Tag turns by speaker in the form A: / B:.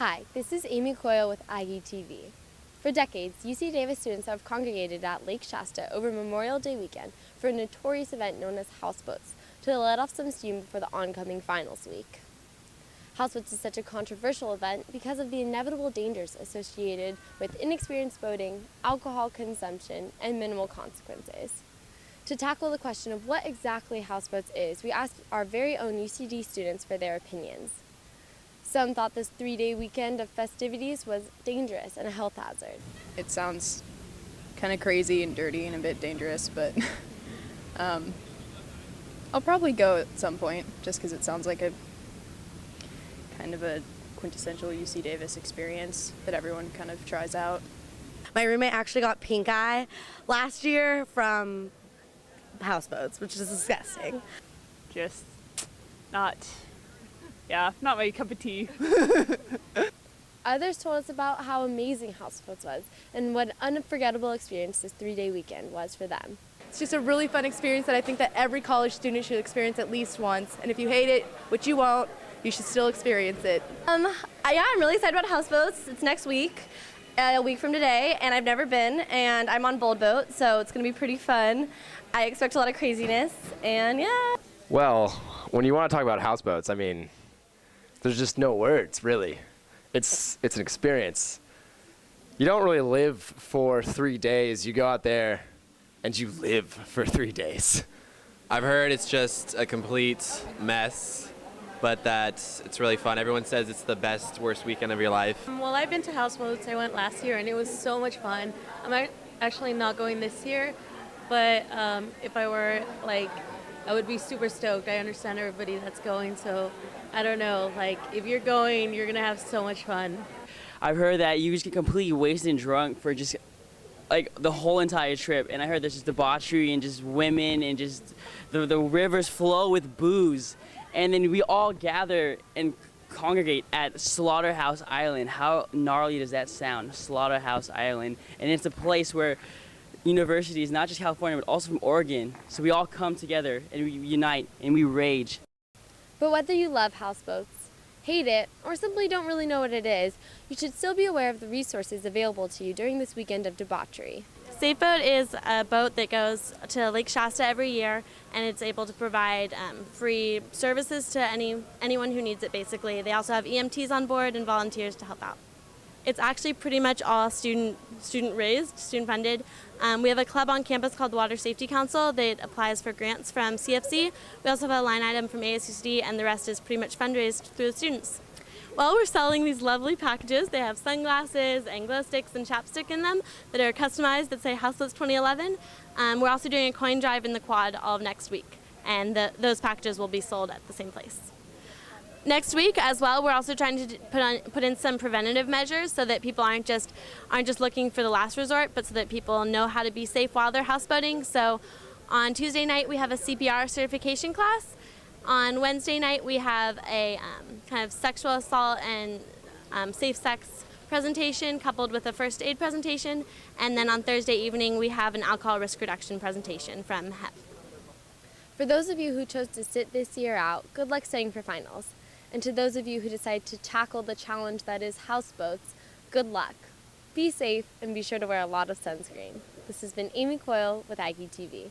A: Hi, this is Amy Coyle with Aggie TV. For decades, UC Davis students have congregated at Lake Shasta over Memorial Day weekend for a notorious event known as Houseboats to let off some steam before the oncoming finals week. Houseboats is such a controversial event because of the inevitable dangers associated with inexperienced boating, alcohol consumption, and minimal consequences. To tackle the question of what exactly Houseboats is, we asked our very own UCD students for their opinions. Some thought this 3-day weekend of festivities was dangerous and a health hazard.
B: It sounds kind of crazy and dirty and a bit dangerous, but I'll probably go at some point just because it sounds like a kind of a quintessential UC Davis experience that everyone kind of tries out.
C: My roommate actually got pink eye last year from houseboats, which is disgusting.
D: Just not my cup of tea.
A: Others told us about how amazing Houseboats was and what an unforgettable experience this 3-day weekend was for them.
E: It's just a really fun experience that I think that every college student should experience at least once. And if you hate it, which you won't, you should still experience it.
C: I'm really excited about houseboats. It's next week, a week from today, and I've never been, and I'm on Bold Boat, so it's going to be pretty fun. I expect a lot of craziness, and yeah.
F: Well, when you want to talk about houseboats, I mean, there's just no words, really. It's an experience. You don't really live for 3 days. You go out there and you live for 3 days.
G: I've heard it's just a complete mess, but that it's really fun. Everyone says it's the best, worst weekend of your life.
H: Well, I've been to Houseboats. I went last year, and it was so much fun. I'm actually not going this year, but if I were, I would be super stoked. I understand everybody that's going, so I don't know. If you're going, you're going to have so much fun.
I: I've heard that you just get completely wasted and drunk for just the whole entire trip, and I heard there's just debauchery and just women and just the rivers flow with booze, and then we all gather and congregate at Slaughterhouse Island. How gnarly does that sound? Slaughterhouse Island. And it's a place where universities, not just California, but also from Oregon, so we all come together and we unite and we rage.
A: But whether you love houseboats, hate it, or simply don't really know what it is, you should still be aware of the resources available to you during this weekend of debauchery.
J: Safeboat is a boat that goes to Lake Shasta every year, and it's able to provide free services to anyone who needs it, basically. They also have EMTs on board and volunteers to help out. It's actually pretty much all student-raised, student-funded. We have a club on campus called the Water Safety Council that applies for grants from CFC. We also have a line item from ASUCD, and the rest is pretty much fundraised through the students. Well, we're selling these lovely packages. They have sunglasses and glow sticks and chapstick in them that are customized that say Houseboats 2011. We're also doing a coin drive in the quad all of next week, and those packages will be sold at the same place. Next week as well, we're also trying to put in some preventative measures so that people aren't just looking for the last resort, but so that people know how to be safe while they're houseboating. So on Tuesday night, we have a CPR certification class. On Wednesday night, we have a kind of sexual assault and safe sex presentation coupled with a first aid presentation. And then on Thursday evening, we have an alcohol risk reduction presentation from HEP.
A: For those of you who chose to sit this year out, good luck studying for finals. And to those of you who decide to tackle the challenge that is houseboats, good luck. Be safe and be sure to wear a lot of sunscreen. This has been Amy Coyle with Aggie TV.